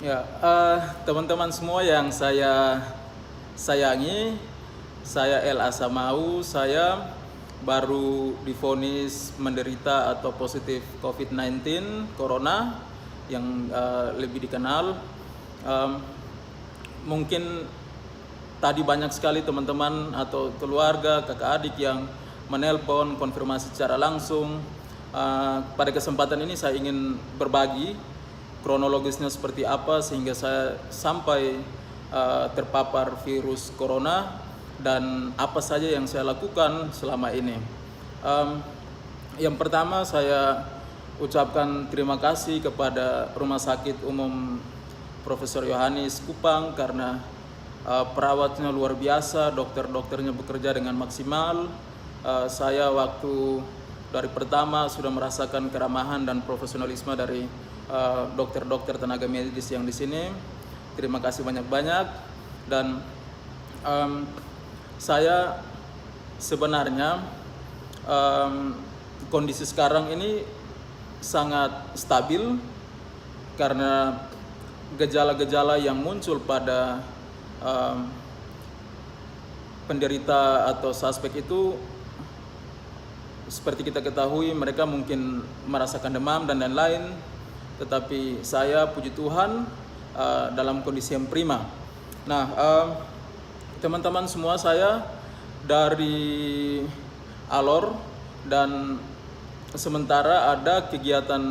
Ya, teman-teman semua yang saya sayangi, saya El Asamau, saya baru divonis menderita atau positif COVID-19, Corona, yang lebih dikenal. Mungkin tadi banyak sekali teman-teman atau keluarga, kakak adik yang menelpon konfirmasi secara langsung. Pada kesempatan ini saya ingin berbagi kronologisnya seperti apa sehingga saya sampai terpapar virus corona dan apa saja yang saya lakukan selama ini. Yang pertama saya ucapkan terima kasih kepada Rumah Sakit Umum Profesor Yohanes Kupang karena perawatnya luar biasa, dokter-dokternya bekerja dengan maksimal. Saya waktu dari pertama sudah merasakan keramahan dan profesionalisme dari dokter-dokter tenaga medis yang di sini. Terima kasih banyak-banyak. Dan saya sebenarnya kondisi sekarang ini sangat stabil karena gejala-gejala yang muncul pada penderita atau suspek itu seperti kita ketahui mereka mungkin merasakan demam dan lain-lain, tetapi saya puji Tuhan dalam kondisi yang prima. Nah, teman-teman semua, saya dari Alor dan sementara ada kegiatan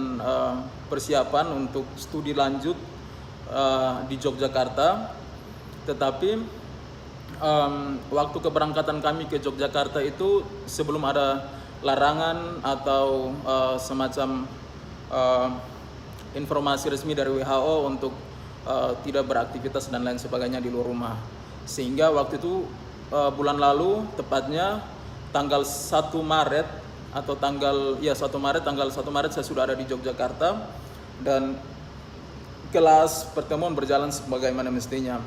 persiapan untuk studi lanjut di Yogyakarta, tetapi waktu keberangkatan kami ke Yogyakarta itu sebelum ada larangan atau semacam informasi resmi dari WHO untuk tidak beraktivitas dan lain sebagainya di luar rumah. Sehingga waktu itu bulan lalu, tepatnya tanggal 1 Maret atau tanggal 1 Maret saya sudah ada di Yogyakarta dan kelas pertemuan berjalan sebagaimana mestinya.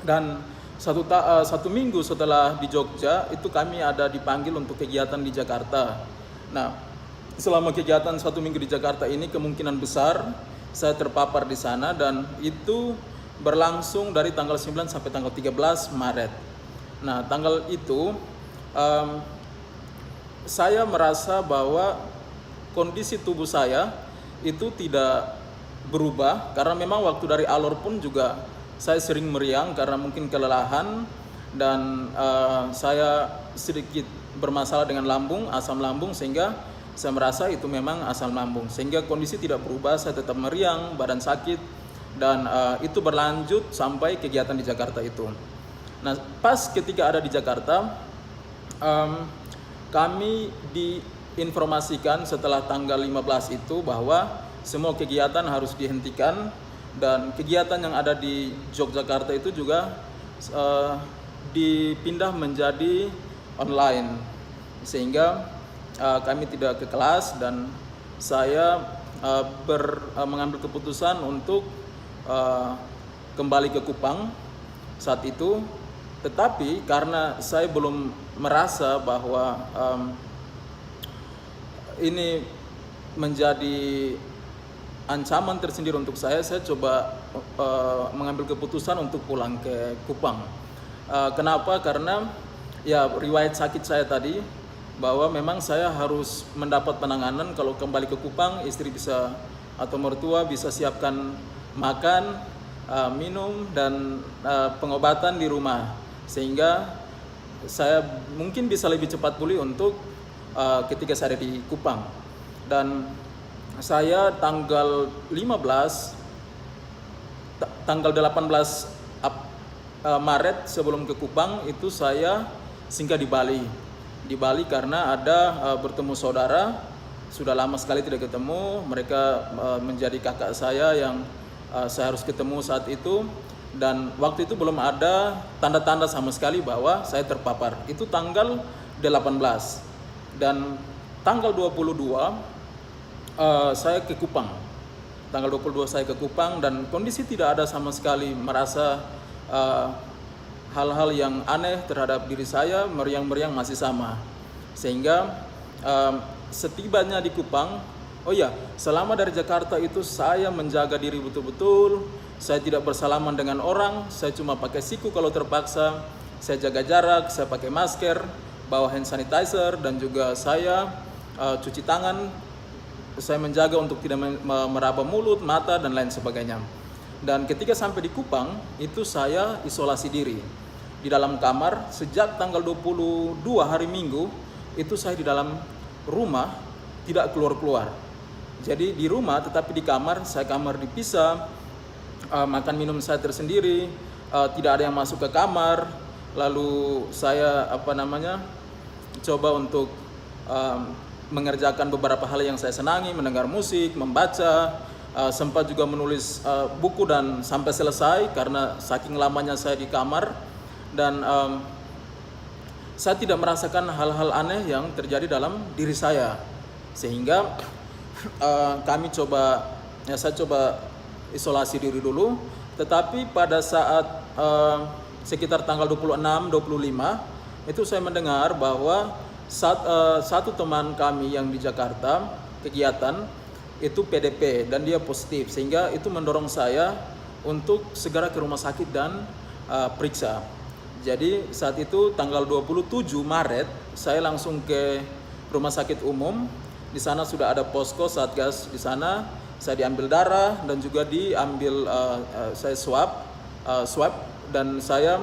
Dan satu minggu setelah di Jogja itu kami ada dipanggil untuk kegiatan di Jakarta. Nah, selama kegiatan 1 minggu di Jakarta ini kemungkinan besar saya terpapar di sana dan itu berlangsung dari tanggal 9 sampai tanggal 13 Maret. Nah, tanggal itu saya merasa bahwa kondisi tubuh saya itu tidak berubah karena memang waktu dari Alor pun juga saya sering meriang karena mungkin kelelahan dan saya sedikit bermasalah dengan lambung, asam lambung, sehingga saya merasa itu memang asam lambung. Sehingga kondisi tidak berubah, saya tetap meriang, badan sakit, dan itu berlanjut sampai kegiatan di Jakarta itu. Nah, pas ketika ada di Jakarta, kami diinformasikan setelah tanggal 15 itu bahwa semua kegiatan harus dihentikan. Dan kegiatan yang ada di Yogyakarta itu juga dipindah menjadi online, sehingga kami tidak ke kelas dan saya mengambil keputusan untuk kembali ke Kupang saat itu. Tetapi karena saya belum merasa bahwa ini menjadi ancaman tersendiri untuk saya coba mengambil keputusan untuk pulang ke Kupang. Kenapa? Karena ya riwayat sakit saya tadi bahwa memang saya harus mendapat penanganan. Kalau kembali ke Kupang, istri bisa atau mertua bisa siapkan makan, minum, dan pengobatan di rumah, sehingga saya mungkin bisa lebih cepat pulih untuk ketika saya ada di Kupang. Dan saya tanggal 18 Maret sebelum ke Kupang itu saya singgah di Bali. Di Bali karena ada bertemu saudara, sudah lama sekali tidak ketemu. Mereka menjadi kakak saya yang saya harus ketemu saat itu. Dan waktu itu belum ada tanda-tanda sama sekali bahwa saya terpapar. Itu tanggal 18. Dan tanggal 22 saya ke Kupang. Tanggal 22 saya ke Kupang dan kondisi tidak ada sama sekali merasa hal-hal yang aneh terhadap diri saya, meriang-meriang masih sama. Sehingga setibanya di Kupang, Oh iya, selama dari Jakarta itu saya menjaga diri betul-betul. Saya tidak bersalaman dengan orang, saya cuma pakai siku kalau terpaksa. Saya jaga jarak, saya pakai masker, bawa hand sanitizer, dan juga saya cuci tangan. Saya menjaga untuk tidak meraba mulut, mata, dan lain sebagainya. Dan ketika sampai di Kupang, itu saya isolasi diri di dalam kamar sejak tanggal 22 hari Minggu. Itu saya di dalam rumah, tidak keluar-keluar. Jadi di rumah tetapi di kamar, saya kamar dipisah, makan minum saya tersendiri, tidak ada yang masuk ke kamar. Lalu saya coba untuk mengerjakan beberapa hal yang saya senangi, mendengar musik, membaca, sempat juga menulis buku dan sampai selesai karena saking lamanya saya di kamar. Dan saya tidak merasakan hal-hal aneh yang terjadi dalam diri saya, sehingga saya coba isolasi diri dulu. Tetapi pada saat sekitar tanggal 26-25 itu saya mendengar bahwa satu teman kami yang di Jakarta kegiatan itu PDP dan dia positif, sehingga itu mendorong saya untuk segera ke rumah sakit dan periksa. Jadi saat itu tanggal 27 Maret saya langsung ke rumah sakit umum. Di sana sudah ada posko Satgas di sana. Saya diambil darah dan juga diambil saya swab dan saya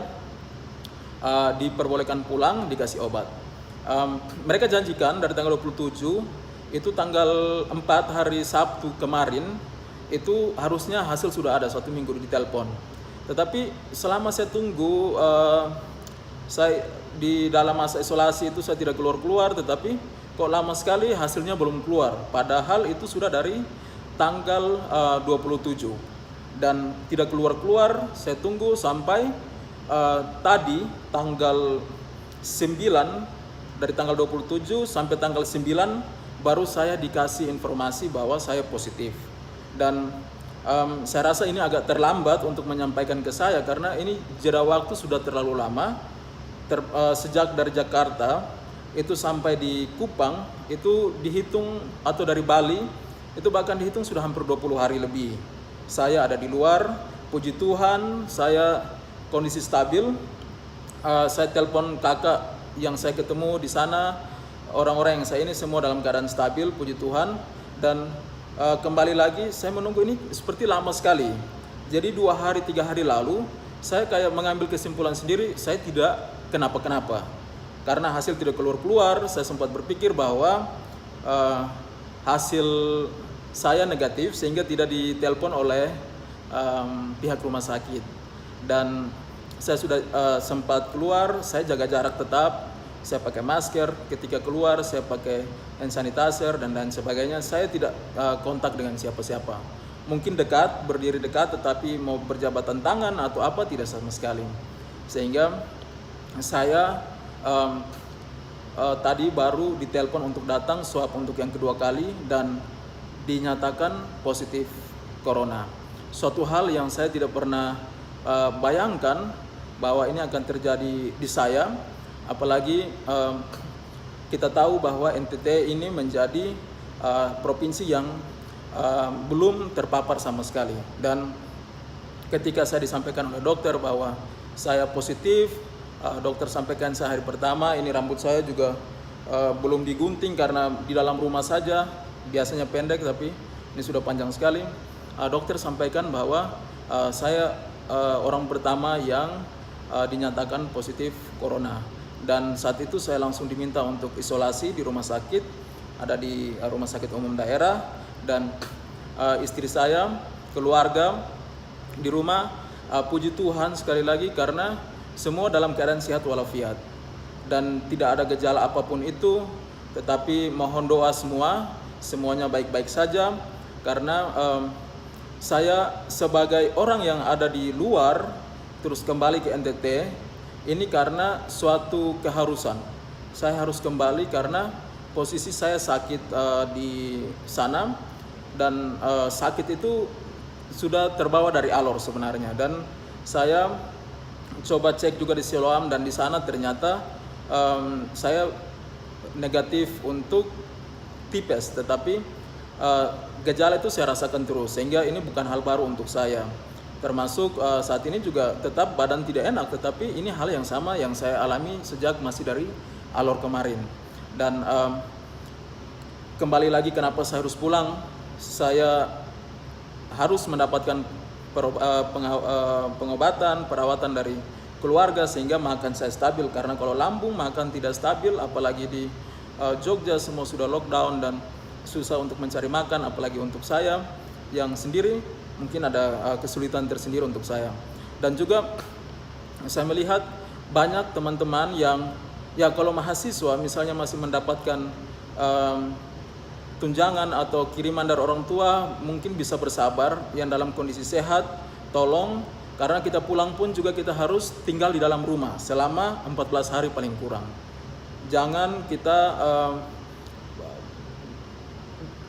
diperbolehkan pulang, dikasih obat. Mereka janjikan dari tanggal 27 itu tanggal 4 hari Sabtu kemarin itu harusnya hasil sudah ada, 1 minggu ditelepon. Tetapi selama saya tunggu, saya di dalam masa isolasi itu saya tidak keluar-keluar, tetapi kok lama sekali hasilnya belum keluar. Padahal itu sudah dari tanggal 27 dan tidak keluar-keluar. Saya tunggu sampai tadi tanggal 9, dari tanggal 27 sampai tanggal 9 baru saya dikasih informasi bahwa saya positif. Dan saya rasa ini agak terlambat untuk menyampaikan ke saya karena ini jeda waktu sudah terlalu lama. Sejak dari Jakarta itu sampai di Kupang itu dihitung, atau dari Bali itu bahkan dihitung sudah hampir 20 hari lebih. Saya ada di luar, puji Tuhan saya kondisi stabil. Saya telepon kakak yang saya ketemu di sana, orang-orang yang saya ini semua dalam keadaan stabil, puji Tuhan. Dan kembali lagi saya menunggu ini seperti lama sekali. Jadi 2 hari 3 hari lalu saya kayak mengambil kesimpulan sendiri, saya tidak kenapa-kenapa. Karena hasil tidak keluar-keluar, saya sempat berpikir bahwa hasil saya negatif sehingga tidak ditelepon oleh pihak rumah sakit. Dan saya sudah sempat keluar, saya jaga jarak tetap, saya pakai masker, ketika keluar saya pakai hand sanitizer dan lain sebagainya. Saya tidak kontak dengan siapa-siapa. Mungkin dekat, berdiri dekat, tetapi mau berjabatan tangan atau apa tidak sama sekali. Sehingga saya tadi baru ditelepon untuk datang swab untuk yang kedua kali dan dinyatakan positif corona. Suatu hal yang saya tidak pernah bayangkan bahwa ini akan terjadi di saya, apalagi kita tahu bahwa NTT ini menjadi provinsi yang belum terpapar sama sekali. Dan ketika saya disampaikan oleh dokter bahwa saya positif, dokter sampaikan saya hari pertama, ini rambut saya juga belum digunting karena di dalam rumah saja, biasanya pendek tapi ini sudah panjang sekali. Dokter sampaikan bahwa saya orang pertama yang dinyatakan positif corona. Dan saat itu saya langsung diminta untuk isolasi di rumah sakit, ada di rumah sakit umum daerah. Dan istri saya, keluarga di rumah, puji Tuhan sekali lagi karena semua dalam keadaan sehat walafiat dan tidak ada gejala apapun itu. Tetapi mohon doa semuanya baik-baik saja karena saya sebagai orang yang ada di luar terus kembali ke NTT ini karena suatu keharusan. Saya harus kembali karena posisi saya sakit di sana dan sakit itu sudah terbawa dari alor sebenarnya. Dan saya coba cek juga di Siloam dan di sana ternyata saya negatif untuk tipes, tetapi gejala itu saya rasakan terus, sehingga ini bukan hal baru untuk saya. Termasuk saat ini juga tetap badan tidak enak, tetapi ini hal yang sama yang saya alami sejak masih dari alor kemarin. Dan kembali lagi kenapa saya harus pulang, saya harus mendapatkan pengobatan, perawatan dari keluarga sehingga makan saya stabil. Karena kalau lambung makan tidak stabil, apalagi di Jogja semua sudah lockdown dan susah untuk mencari makan, apalagi untuk saya yang sendiri mungkin ada kesulitan tersendiri untuk saya. Dan juga saya melihat banyak teman-teman yang ya kalau mahasiswa misalnya masih mendapatkan tunjangan atau kiriman dari orang tua, mungkin bisa bersabar. Yang dalam kondisi sehat, tolong, karena kita pulang pun juga kita harus tinggal di dalam rumah selama 14 hari paling kurang. Jangan kita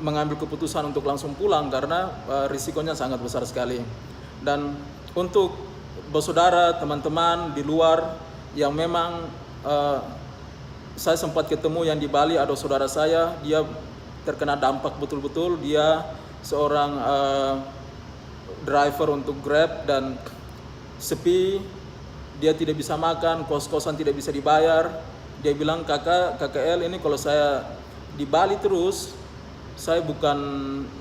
mengambil keputusan untuk langsung pulang karena risikonya sangat besar sekali. Dan untuk bersaudara, teman-teman di luar yang memang saya sempat ketemu yang di Bali, ada saudara saya, dia terkena dampak betul-betul. Dia seorang driver untuk Grab dan sepi, dia tidak bisa makan, kos-kosan tidak bisa dibayar. Dia bilang, KKL ini kalau saya di Bali terus, saya bukan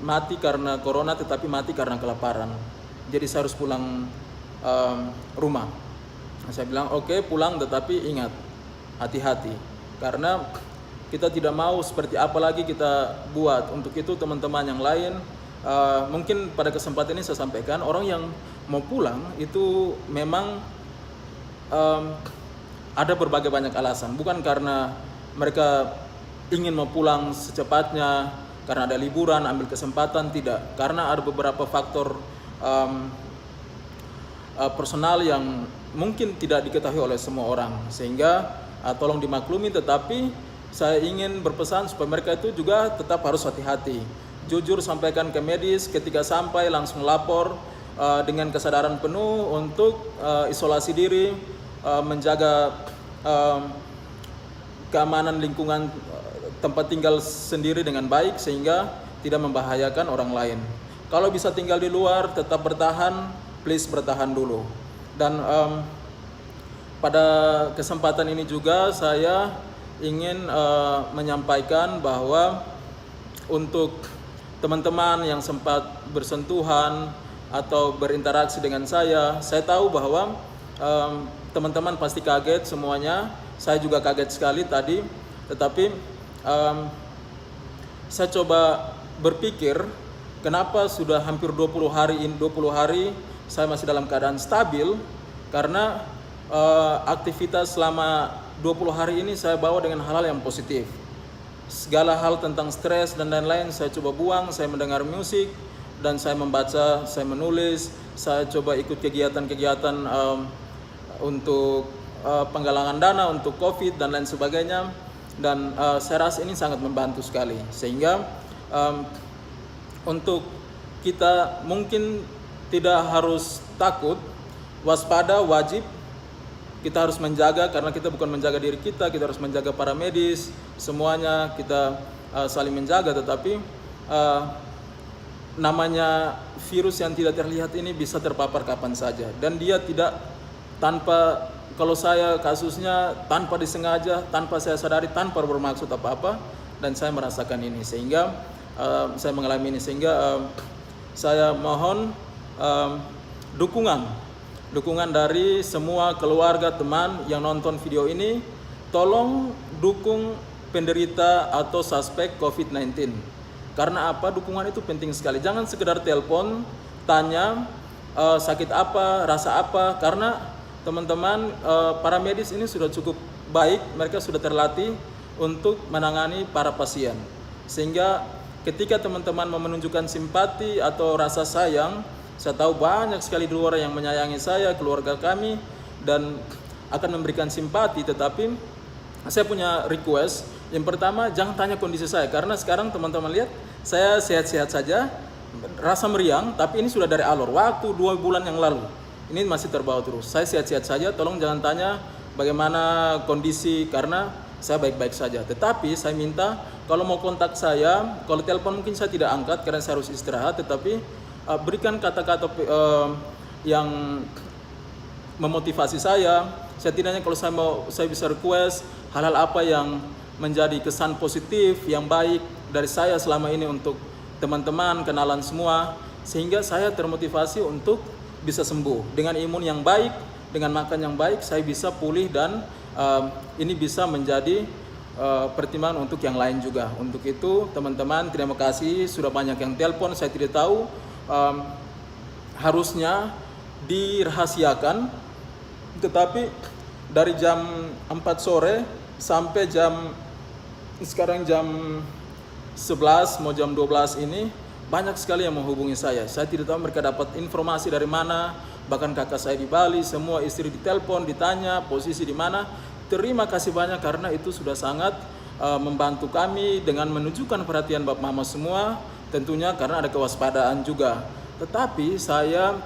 mati karena corona tetapi mati karena kelaparan. Jadi saya harus pulang rumah. Saya bilang oke, pulang, tetapi ingat, hati-hati. Karena kita tidak mau seperti apa lagi kita buat. Untuk itu teman-teman yang lain, mungkin pada kesempatan ini saya sampaikan, orang yang mau pulang itu memang ada berbagai banyak alasan. Bukan karena mereka ingin mau pulang secepatnya, karena ada liburan, ambil kesempatan, tidak. Karena ada beberapa faktor personal yang mungkin tidak diketahui oleh semua orang. Sehingga tolong dimaklumi, tetapi saya ingin berpesan supaya mereka itu juga tetap harus hati-hati. Jujur sampaikan ke medis, ketika sampai langsung lapor dengan kesadaran penuh untuk isolasi diri, menjaga keamanan lingkungan tempat tinggal sendiri dengan baik sehingga tidak membahayakan orang lain. Kalau bisa tinggal di luar, tetap bertahan, please bertahan dulu. Dan pada kesempatan ini juga saya ingin menyampaikan bahwa untuk teman-teman yang sempat bersentuhan atau berinteraksi dengan saya tahu bahwa teman-teman pasti kaget semuanya. Saya juga kaget sekali tadi, tetapi saya coba berpikir kenapa sudah hampir 20 hari saya masih dalam keadaan stabil, karena aktivitas selama 20 hari ini saya bawa dengan hal-hal yang positif. Segala hal tentang stres dan lain-lain saya coba buang, saya mendengar musik dan saya membaca, saya menulis, saya coba ikut kegiatan-kegiatan untuk penggalangan dana untuk COVID dan lain sebagainya. Dan saya rasa ini sangat membantu sekali, sehingga untuk kita mungkin tidak harus takut, waspada, wajib kita harus menjaga, karena kita bukan menjaga diri kita harus menjaga para medis, semuanya kita saling menjaga. Tetapi namanya virus yang tidak terlihat ini bisa terpapar kapan saja, dan dia tidak tanpa, kalau saya kasusnya tanpa disengaja, tanpa saya sadari, tanpa bermaksud apa-apa, dan saya merasakan ini, sehingga saya mengalami ini, sehingga saya mohon dukungan dari semua keluarga, teman yang nonton video ini. Tolong dukung penderita atau suspek COVID-19. Karena apa? Dukungan itu penting sekali. Jangan sekedar telepon, tanya sakit apa, rasa apa, karena teman-teman para medis ini sudah cukup baik, mereka sudah terlatih untuk menangani para pasien. Sehingga ketika teman-teman menunjukkan simpati atau rasa sayang, saya tahu banyak sekali di luar yang menyayangi saya, keluarga kami, dan akan memberikan simpati. Tetapi saya punya request. Yang pertama, jangan tanya kondisi saya, karena sekarang teman-teman lihat saya sehat-sehat saja, rasa meriang, tapi ini sudah dari alor, waktu 2 bulan yang lalu. Ini masih terbawa terus. Saya sehat-sehat saja, tolong jangan tanya bagaimana kondisi, karena saya baik-baik saja. Tetapi saya minta kalau mau kontak saya, kalau telepon mungkin saya tidak angkat karena saya harus istirahat, tetapi berikan kata-kata yang memotivasi saya. Setidaknya kalau saya bisa request hal-hal apa yang menjadi kesan positif yang baik dari saya selama ini untuk teman-teman, kenalan semua, sehingga saya termotivasi untuk bisa sembuh dengan imun yang baik, dengan makan yang baik, saya bisa pulih dan ini bisa menjadi pertimbangan untuk yang lain juga. Untuk itu teman-teman, terima kasih sudah banyak yang telepon. Saya tidak tahu harusnya dirahasiakan, tetapi dari jam 4 sore sampai sekarang jam 11 mau jam 12 ini banyak sekali yang menghubungi saya. Saya tidak tahu mereka dapat informasi dari mana. Bahkan kakak saya di Bali, semua istri ditelepon, ditanya posisi di mana. Terima kasih banyak karena itu sudah sangat membantu kami dengan menunjukkan perhatian Bapak Mama semua. Tentunya karena ada kewaspadaan juga. Tetapi saya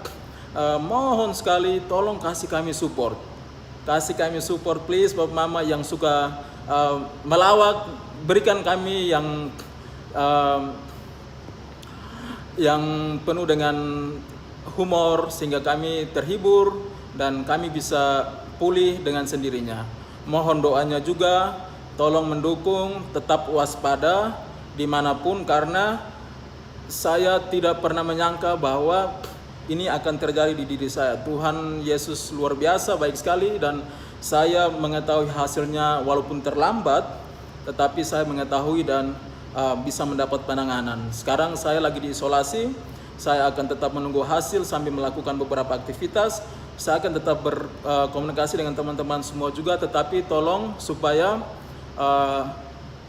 mohon sekali tolong kasih kami support. Kasih kami support please Bapak Mama yang suka melawak, berikan kami yang penuh dengan humor sehingga kami terhibur dan kami bisa pulih dengan sendirinya. Mohon doanya juga, tolong mendukung, tetap waspada dimanapun karena saya tidak pernah menyangka bahwa ini akan terjadi di diri saya. Tuhan Yesus luar biasa baik sekali dan saya mengetahui hasilnya walaupun terlambat, tetapi saya mengetahui dan bisa mendapat penanganan. Sekarang saya lagi diisolasi. Saya akan tetap menunggu hasil sambil melakukan beberapa aktivitas. Saya akan tetap berkomunikasi dengan teman-teman semua juga, tetapi tolong supaya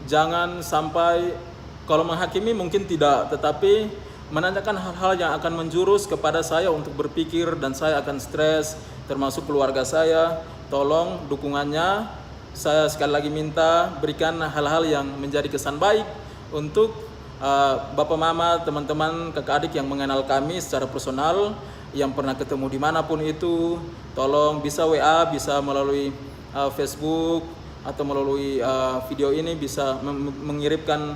jangan sampai, kalau menghakimi mungkin tidak, tetapi menanyakan hal-hal yang akan menjurus kepada saya untuk berpikir dan saya akan stres, termasuk keluarga saya. Tolong dukungannya. Saya sekali lagi minta berikan hal-hal yang menjadi kesan baik untuk Bapak Mama, teman-teman, kakak adik yang mengenal kami secara personal, yang pernah ketemu dimanapun itu. Tolong bisa WA, bisa melalui Facebook atau melalui video ini bisa mengirimkan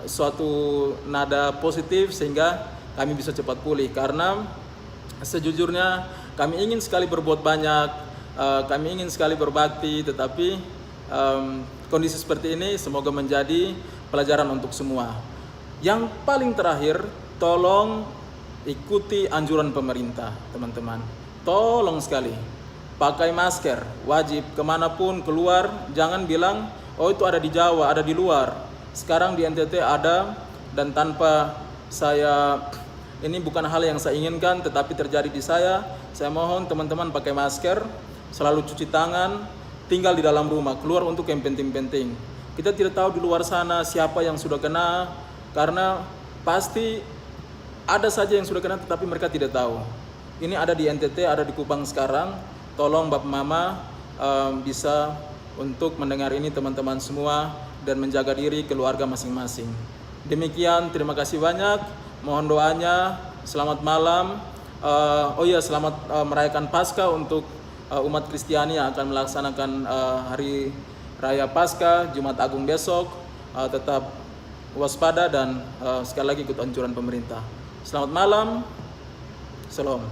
suatu nada positif sehingga kami bisa cepat pulih. Karena sejujurnya kami ingin sekali berbuat banyak, kami ingin sekali berbakti, tetapi kondisi seperti ini semoga menjadi pelajaran untuk semua. Yang paling terakhir, tolong ikuti anjuran pemerintah, teman-teman. Tolong sekali, pakai masker, wajib kemanapun keluar. Jangan bilang, oh itu ada di Jawa, ada di luar. Sekarang di NTT ada, dan tanpa saya, ini bukan hal yang saya inginkan, tetapi terjadi di saya. Saya mohon teman-teman pakai masker, selalu cuci tangan, tinggal di dalam rumah, keluar untuk yang penting-penting. Kita tidak tahu di luar sana siapa yang sudah kena, karena pasti ada saja yang sudah kena tetapi mereka tidak tahu. Ini ada di NTT, ada di Kupang sekarang. Tolong Bapak Mama bisa untuk mendengar ini teman-teman semua dan menjaga diri keluarga masing-masing. Demikian, terima kasih banyak. Mohon doanya. Selamat malam. Selamat merayakan Paskah untuk umat Kristiani yang akan melaksanakan hari Raya Paskah, Jumat Agung besok. Tetap waspada dan sekali lagi ikut anjuran pemerintah. Selamat malam. Salam.